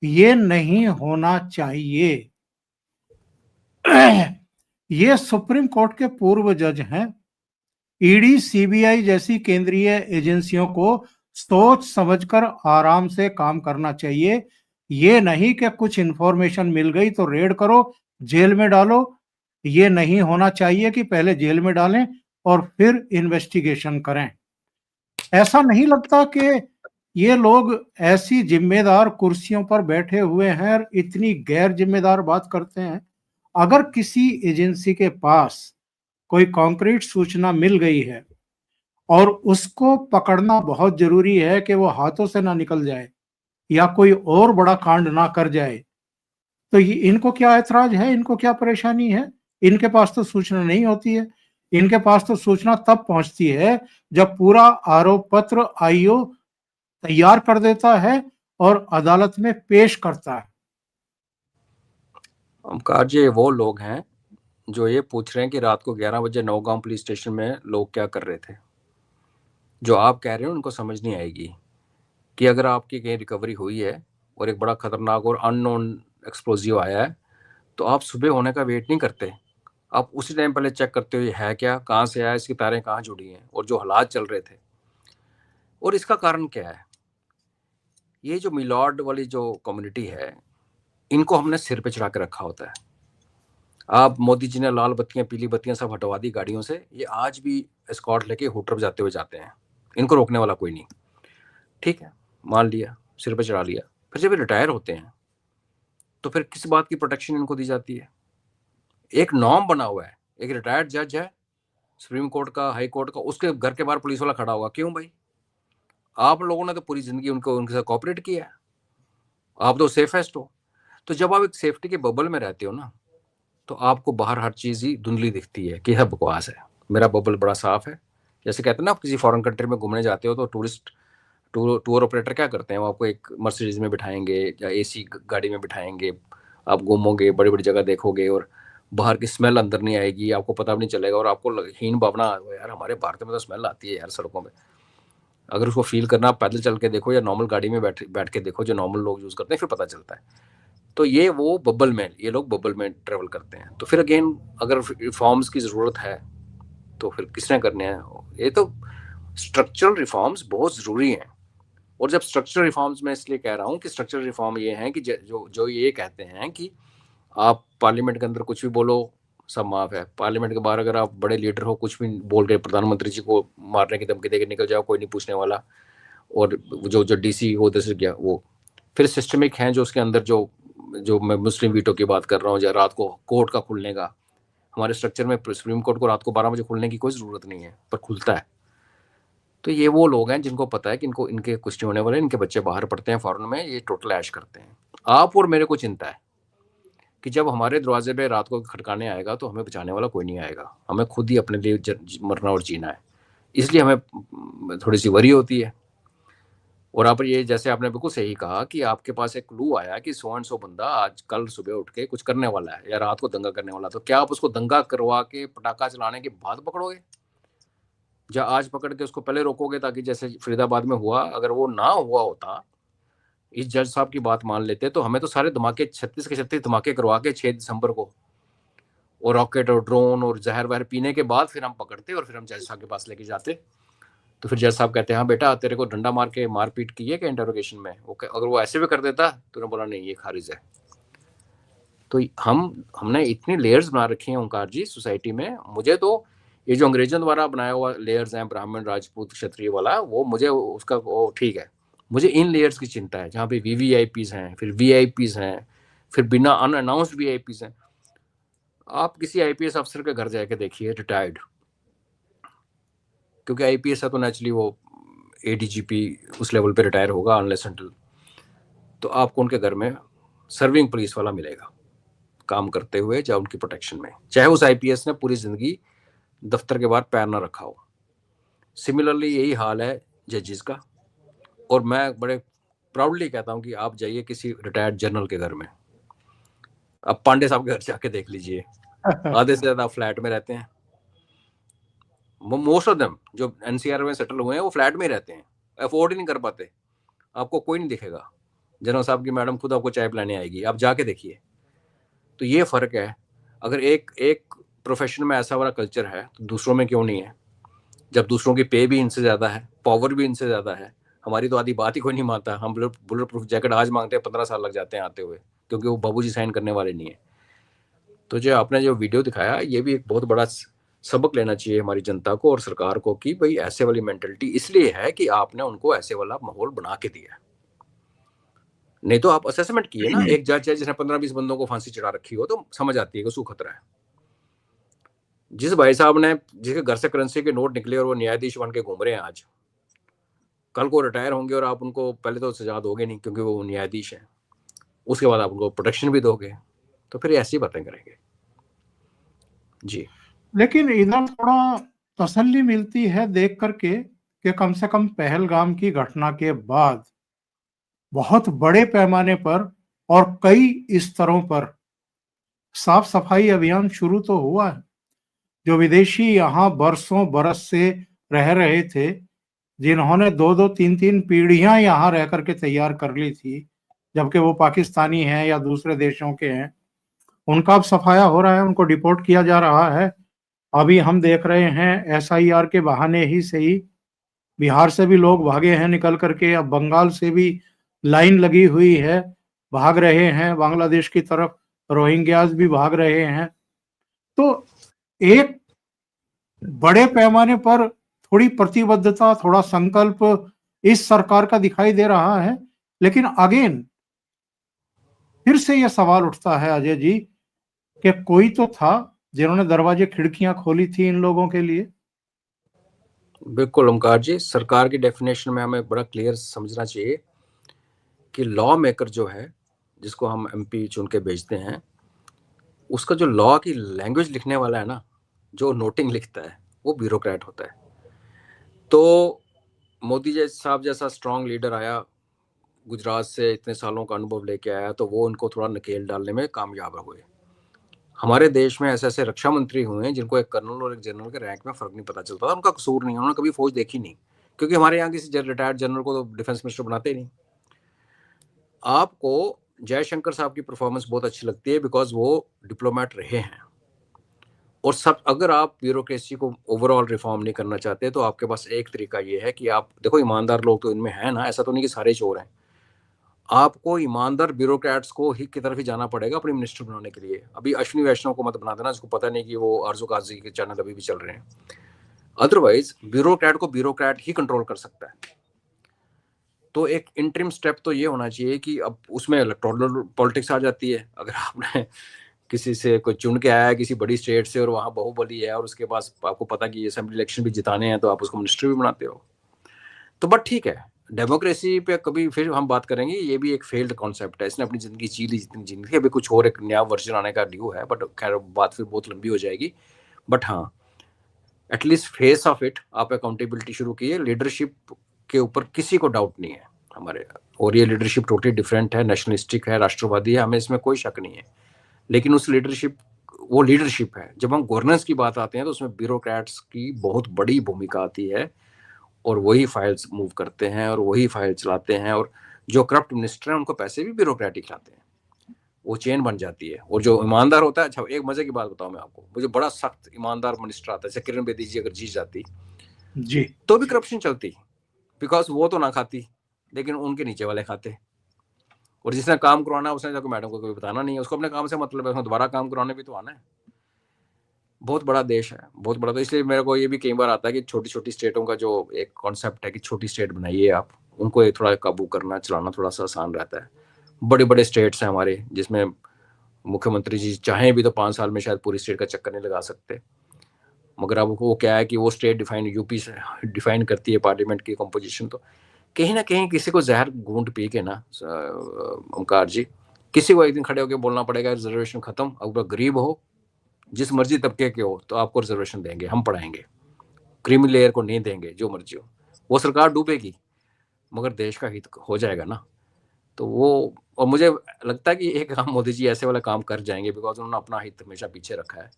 ये नहीं होना चाहिए। ये सुप्रीम कोर्ट के पूर्व जज हैं। ईडी, सीबीआई जैसी केंद्रीय एजेंसियों को सोच समझकर आराम से काम करना चाहिए। ये नहीं कि कुछ इंफॉर्मेशन मिल गई तो रेड करो, जेल में डालो। ये नहीं होना चाहिए कि पहले जेल में डालें और फिर इन्वेस्टिगेशन करें। ऐसा नहीं लगता कि ये लोग ऐसी जिम्मेदार कुर्सियों पर बैठे हुए हैं और इतनी गैर जिम्मेदार बात करते हैं? अगर किसी एजेंसी के पास कोई कॉन्क्रीट सूचना मिल गई है और उसको पकड़ना बहुत जरूरी है कि वो हाथों से ना निकल जाए या कोई और बड़ा कांड ना कर जाए, तो ये इनको क्या ऐतराज है, इनको क्या परेशानी है? इनके पास तो सूचना नहीं होती है। इनके पास तो सूचना तब पहुंचती है जब पूरा आरोप पत्र आईओ तैयार कर देता है और अदालत में पेश करता है। ओमकार जी, ये वो लोग हैं जो ये पूछ रहे हैं कि रात को 11 बजे नौगांव पुलिस स्टेशन में लोग क्या कर रहे थे। जो आप कह रहे हो उनको समझ नहीं आएगी कि अगर आपकी कहीं रिकवरी हुई है और एक बड़ा खतरनाक और अननोन एक्सप्लोजिव आया है, तो आप सुबह होने का वेट नहीं करते। आप उसी टाइम पहले चेक करते हो ये है क्या, कहाँ से आया, इसकी तारें कहाँ जुड़ी हैं और जो हालात चल रहे थे। और इसका कारण क्या है? ये जो मिलॉर्ड वाली जो कम्युनिटी है, इनको हमने सिर पे चढ़ा के रखा होता है। आप मोदी जी ने लाल बत्तियां पीली बत्तियां सब हटवा दी गाड़ियों से, ये आज भी एस्कॉर्ट लेके हुटर बजाते हुए जाते हैं। इनको रोकने वाला कोई नहीं। ठीक है, मान लिया, सिर पे चढ़ा लिया। फिर जब ये रिटायर होते हैं तो फिर किस बात की प्रोटेक्शन इनको दी जाती है? एक नॉर्म बना हुआ है, एक रिटायर्ड जज है सुप्रीम कोर्ट का, हाई कोर्ट का, उसके घर के बाहर पुलिस वाला खड़ा होगा। क्यों भाई? आप लोगों ने तो पूरी जिंदगी उनको उनके साथ कॉपरेट किया है, आप तो सेफेस्ट हो। तो जब आप एक सेफ्टी के बबल में रहते हो ना, तो आपको बाहर हर चीज ही धुंधली दिखती है कि यह बकवास है, मेरा बबल बड़ा साफ है। जैसे कहते हैं ना, आप किसी फॉरेन कंट्री में घूमने जाते हो तो टूर ऑपरेटर क्या करते हैं, वो आपको एक मर्सिडीज में बिठाएंगे या एसी गाड़ी में बिठाएंगे, आप घूमोगे, बड़ी बड़ी जगह देखोगे और बाहर की स्मेल अंदर नहीं आएगी, आपको पता भी नहीं चलेगा और आपको हीन भावना, यार हमारे भारत में तो स्मेल आती है यार सड़कों में। अगर उसको फील करना, आप पैदल चल के देखो या नॉर्मल गाड़ी में बैठ के देखो जो नॉर्मल लोग यूज़ करते हैं, फिर पता चलता है। तो ये वो बबल में, ये लोग बबल में ट्रेवल करते हैं। तो फिर अगेन, अगर रिफॉर्म्स की ज़रूरत है तो फिर किसने करने हैं? ये तो स्ट्रक्चरल रिफॉर्म्स बहुत ज़रूरी हैं। और जब स्ट्रक्चरल रिफॉर्म्स, मैं इसलिए कह रहा हूँ कि स्ट्रक्चरल रिफॉर्म ये हैं कि जो ये कहते हैं कि आप पार्लियामेंट के अंदर कुछ भी बोलो सब माफ है, पार्लियामेंट के बाहर अगर आप बड़े लीडर हो, कुछ भी बोल के प्रधानमंत्री जी को मारने की धमकी देकर निकल जाओ, कोई नहीं पूछने वाला। और जो डीसी हो उधर से गया वो फिर सिस्टमिक हैं, जो उसके अंदर जो जो मैं मुस्लिम वीटो की बात कर रहा हूँ, या रात को कोर्ट का खुलने का, हमारे स्ट्रक्चर में सुप्रीम कोर्ट को रात को 12 बजे खुलने की कोई ज़रूरत नहीं है, पर खुलता है। तो ये वो लोग हैं जिनको पता है कि इनको, इनके कुछ नहीं होने वाले, इनके बच्चे बाहर पढ़ते हैं फॉरेन में, ये टोटल ऐश करते हैं। आप और मेरे को चिंता है कि जब हमारे दरवाजे पे रात को खटकाने आएगा तो हमें बचाने वाला कोई नहीं आएगा, हमें खुद ही अपने लिए मरना और जीना है। इसलिए हमें थोड़ी सी वरी होती है। और आप ये, जैसे आपने बिल्कुल सही कहा कि आपके पास एक क्लू आया कि 100 बंदा आज कल सुबह उठ के कुछ करने वाला है या रात को दंगा करने वाला, तो क्या आप उसको दंगा करवा के पटाखा चलाने के बाद पकड़ोगे, या आज पकड़ के उसको पहले रोकोगे? ताकि जैसे फरीदाबाद में हुआ, अगर वो ना हुआ होता, इस जज साहब की बात मान लेते, तो हमें तो सारे धमाके 36 के 36 धमाके करवा के 6 दिसंबर को, और रॉकेट और ड्रोन और जहर वहर पीने के बाद फिर हम पकड़ते और फिर हम जज साहब के पास लेके जाते। तो फिर जज साहब कहते हैं, हाँ बेटा तेरे को डंडा मार के मारपीट की है क्या इंटरोगेशन में? अगर वो ऐसे भी कर देता तो बोला नहीं ये खारिज है। तो हमने इतनी लेयर्स बना रखी हैं ओंकार जी सोसाइटी में। मुझे तो ये जो अंग्रेजों द्वारा बनाया हुआ लेयर्स हैं, ब्राह्मण राजपूत क्षत्रिय वाला, वो मुझे उसका वो ठीक है। मुझे इन लेयर्स की चिंता है, जहाँ पे वीवीआईपीज हैं, फिर वीआईपीज हैं, फिर बिना अनअनाउंस्ड वीआईपीज हैं। आप किसी आईपीएस अफसर के घर जाके देखिए, रिटायर्ड, क्योंकि आईपीएस है तो नेचुरली वो एडीजीपी उस लेवल पे रिटायर होगा अनलेस अनटिल, तो आपको उनके घर में सर्विंग पुलिस वाला मिलेगा काम करते हुए, चाहे उनकी प्रोटेक्शन में, चाहे उस आईपीएस ने पूरी जिंदगी दफ्तर के बाहर पैर ना रखा हो। सिमिलरली यही हाल है जजेस का। और मैं बड़े प्राउडली कहता हूं कि आप जाइए किसी रिटायर्ड जनरल के घर में, आप पांडे साहब के घर जाके देख लीजिए, आधे से ज्यादा फ्लैट में रहते हैं। मोस्ट ऑफ देम जो एनसीआर में सेटल हुए हैं वो फ्लैट में ही रहते हैं, अफोर्ड ही नहीं कर पाते। आपको कोई नहीं दिखेगा, जनरल साहब की मैडम खुद आपको चाय पिलाने आएगी, आप जाके देखिए। तो ये फर्क है। अगर एक एक प्रोफेशन में ऐसा वाला कल्चर है तो दूसरों में क्यों नहीं है? जब दूसरों की पे भी इनसे ज्यादा है, पावर भी इनसे ज्यादा है, हमारी तो आधी बात ही कोई नहीं मानता। हम बुलेट प्रूफ जैकेट आज मांगते हैं, 15 साल लग जाते हैं आते हुए, क्योंकि वो बाबूजी साइन करने वाले नहीं है। तो जो आपने जो वीडियो दिखाया, ये भी एक बहुत बड़ा सबक लेना चाहिए हमारी जनता को और सरकार को कि भाई ऐसे वाली मेंटेलिटी इसलिए है कि आपने उनको ऐसे वाला माहौल बना के दिया है। नहीं तो आप असेसमेंट किए ना, एक जज है जिसने 15-20 बंदों को फांसी चढ़ा रखी हो तो समझ आती है कि उसको खतरा है। जिस भाई साहब ने, जिसके घर से करेंसी के नोट निकले और वो न्यायाधीश बन के घूम रहे हैं आज, कल को रिटायर होंगे और आप उनको पहले तो सजा दोगे नहीं क्योंकि वो न्यायाधीश है, उसके बाद आप उनको प्रोटेक्शन भी दोगे, तो फिर ऐसी बातें करेंगे जी। लेकिन इधर थोड़ा तसल्ली मिलती है देख करके कि कम से कम पहलगाम की घटना के बाद बहुत बड़े पैमाने पर और कई स्तरों पर साफ सफाई अभियान शुरू तो हुआ है। जो विदेशी यहाँ बरसों बरस से रह रहे थे, जिन्होंने 2-2 3-3 पीढ़ियां यहाँ रह करके तैयार कर ली थी, जबकि वो पाकिस्तानी हैं या दूसरे देशों के हैं, उनका अब सफाया हो रहा है, उनको डिपोर्ट किया जा रहा है। अभी हम देख रहे हैं एसआईआर के बहाने ही सही बिहार से भी लोग भागे हैं निकल करके, अब बंगाल से भी लाइन लगी हुई है, भाग रहे हैं बांग्लादेश की तरफ, रोहिंग्याज भी भाग रहे हैं। तो एक बड़े पैमाने पर थोड़ी प्रतिबद्धता, थोड़ा संकल्प इस सरकार का दिखाई दे रहा है। लेकिन अगेन फिर से यह सवाल उठता है अजय जी कि कोई तो था जिन्होंने दरवाजे खिड़कियां खोली थी इन लोगों के लिए। बिल्कुल ओमकार जी, सरकार की डेफिनेशन में हमें बड़ा क्लियर समझना चाहिए कि लॉ मेकर जो है, जिसको हम एमपी चुन के भेजते हैं, उसका जो लॉ की लैंग्वेज लिखने वाला है ना, जो नोटिंग लिखता है, वो ब्यूरोक्रेट होता है। तो मोदी जी साहब जैसा स्ट्रांग लीडर आया, गुजरात से इतने सालों का अनुभव लेके आया, तो वो उनको थोड़ा नकेल डालने में कामयाब हुए। हमारे देश में ऐसे ऐसे रक्षा मंत्री हुए हैं जिनको एक कर्नल और एक जनरल के रैंक में फर्क नहीं पता चलता था। उनका कसूर नहीं है, उन्होंने कभी फौज देखी नहीं, क्योंकि हमारे यहाँ किसी रिटायर्ड जनरल को तो डिफेंस मिनिस्टर बनाते ही नहीं। आपको जयशंकर साहब की परफॉर्मेंस बहुत अच्छी लगती है बिकॉज वो डिप्लोमेट रहे हैं। और सब, अगर आप ब्यूरोक्रेसी को ओवरऑल रिफॉर्म नहीं करना चाहते तो आपके पास एक तरीका ये है कि आप देखो, ईमानदार लोग तो इनमें है ना, ऐसा तो नहीं कि सारे चोर हैं। आपको ईमानदार ब्यूरोक्रेट्स को ही की तरफ ही जाना पड़ेगा अपने मिनिस्टर बनाने के लिए। अभी अश्विनी वैष्णव को मत बना देना, जिसको पता नहीं कि वो आरजू काजी के चैनल अभी भी चल रहे हैं। अदरवाइज ब्यूरोक्रेट को ब्यूरोक्रेट ही कंट्रोल कर सकता है। तो एक इंटरिम स्टेप तो ये होना चाहिए कि अब उसमें इलेक्टोरल पॉलिटिक्स आ जाती है। अगर आपने किसी से कोई चुन के आया है किसी बड़ी स्टेट से और वहाँ बाहुबली है और उसके पास आपको पता कि असेंबली इलेक्शन भी जिताने हैं, तो आप उसको मिनिस्टर भी बनाते हो। तो बट ठीक है, डेमोक्रेसी पे कभी फिर हम बात करेंगे, ये भी एक फेल्ड कॉन्सेप्ट है। इसने अपनी जिंदगी जी ली जितनी जिंदगी, अभी कुछ और एक नया वर्जन आने का ड्यू है, बट खैर बात फिर बहुत लंबी हो जाएगी। बट हाँ, एटलीस्ट फेस ऑफ इट आप अकाउंटेबिलिटी शुरू कीजिए। लीडरशिप के ऊपर किसी को डाउट नहीं है हमारे, और ये लीडरशिप टोटली डिफरेंट है, नेशनलिस्टिक है, राष्ट्रवादी है, हमें इसमें कोई शक नहीं है। लेकिन उस लीडरशिप, वो लीडरशिप है। जब हम गवर्नेंस की बात आते हैं तो उसमें ब्यूरोक्रेट्स की बहुत बड़ी भूमिका आती है, और वही फाइल्स मूव करते हैं और वही फाइल चलाते हैं, और जो करप्ट मिनिस्टर हैं उनको पैसे भी ब्यूरोक्रेट खिलाते हैं, वो चेन बन जाती है। और जो ईमानदार होता है, अच्छा एक मजे की बात बताऊं मैं आपको, मुझे बड़ा सख्त ईमानदार मिनिस्टर आता है, जैसे किरण बेदी जी अगर जीत जाती जी तो भी करप्शन चलती, बिकॉज वो तो ना खाती लेकिन उनके नीचे वाले खाते। और जिसने काम करवाना उसने जाकर मैडम को कभी बताना नहीं है, उसको अपने काम से मतलब है, उसने दोबारा काम करवाने भी तो आना है। बहुत बड़ा देश है, बहुत बड़ा। तो इसलिए मेरे को ये भी कई बार आता है कि छोटी छोटी स्टेटों का जो एक कॉन्सेप्ट है कि छोटी स्टेट बनाइए आप, उनको एक थोड़ा काबू करना, चलाना थोड़ा सा आसान रहता है। बड़े बड़े स्टेट्स हैं हमारे, जिसमें मुख्यमंत्री जी चाहें भी तो 5 साल में शायद पूरी स्टेट का चक्कर नहीं लगा सकते। मगर अब वो क्या है कि वो स्टेट डिफाइन, यूपी से डिफाइन करती है पार्लियामेंट की कंपोजिशन। तो कहीं ना कहीं किसी को जहर घूंट पी के ना ओमकार जी, किसी को एक दिन खड़े होकर बोलना पड़ेगा रिजर्वेशन खत्म। अगर गरीब हो जिस मर्जी तबके के हो तो आपको रिजर्वेशन देंगे, हम पढ़ाएंगे, क्रीमी लेयर को नहीं देंगे, जो मर्जी हो। वो सरकार डूबेगी मगर देश का हित हो जाएगा ना। तो वो, और मुझे लगता है कि एक काम मोदी जी ऐसे वाला काम कर जाएंगे, बिकॉज उन्होंने अपना हित हमेशा पीछे रखा है।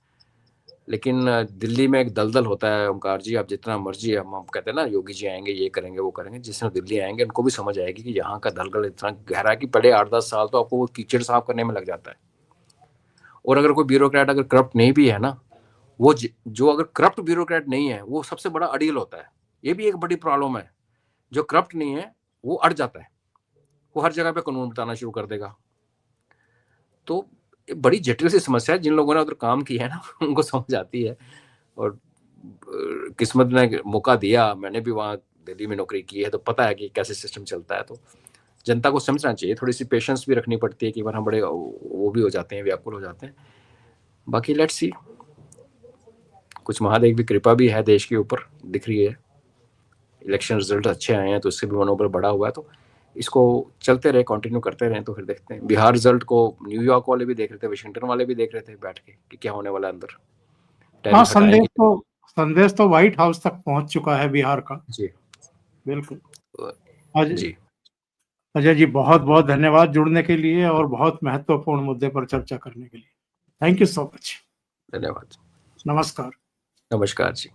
लेकिन दिल्ली में एक दलदल होता है ओमकार जी, आप जितना मर्जी, हम कहते हैं ना योगी जी आएंगे, ये करेंगे वो करेंगे, जिस दिन दिल्ली आएंगे उनको भी समझ आएगी कि यहाँ का दलदल इतना गहरा है कि पहले 8-10 साल तो आपको वो कीचड़ साफ करने में लग जाता है। और अगर कोई ब्यूरोक्रेट अगर करप्ट नहीं भी है ना, वो जो अगर करप्ट ब्यूरोक्रेट नहीं है वो सबसे बड़ा अड़ियल होता है। ये भी एक बड़ी प्रॉब्लम है, जो करप्ट नहीं है वो अड़ जाता है, वो हर जगह पे कानून बताना शुरू कर देगा। तो बड़ी जटिल सी समस्या है, जिन लोगों ने उधर काम किया है ना उनको समझ आती है। और किस्मत ने मौका दिया, मैंने भी वहाँ दिल्ली में नौकरी की है, तो पता है कि कैसे सिस्टम चलता है। तो जनता को समझना चाहिए, थोड़ी सी पेशेंस भी रखनी पड़ती है कि बार हम बड़े वो भी हो जाते हैं, व्याकुल हो जाते हैं। बाकी लेट्स सी, कुछ महादेव की कृपा भी है देश के ऊपर, दिख रही है। इलेक्शन रिजल्ट अच्छे आए हैं तो इससे भी मनोबल बढ़ा हुआ है। तो इसको चलते रहे, कंटिन्यू करते रहे, तो फिर देखते हैं। बिहार रिजल्ट को न्यूयॉर्क वाले भी देख रहे थे, वाशिंगटन वाले भी देख रहे थे बैठ के कि क्या होने वाला है अंदर, हाँ, टैरिफ हटाएंगे। संदेश तो व्हाइट हाउस तक पहुंच चुका है बिहार का। जी बिल्कुल। जी, अजय जी, बहुत बहुत धन्यवाद जुड़ने के लिए और बहुत महत्वपूर्ण मुद्दे पर चर्चा करने के लिए। Thank you so much. धन्यवाद। नमस्कार। नमस्कार जी।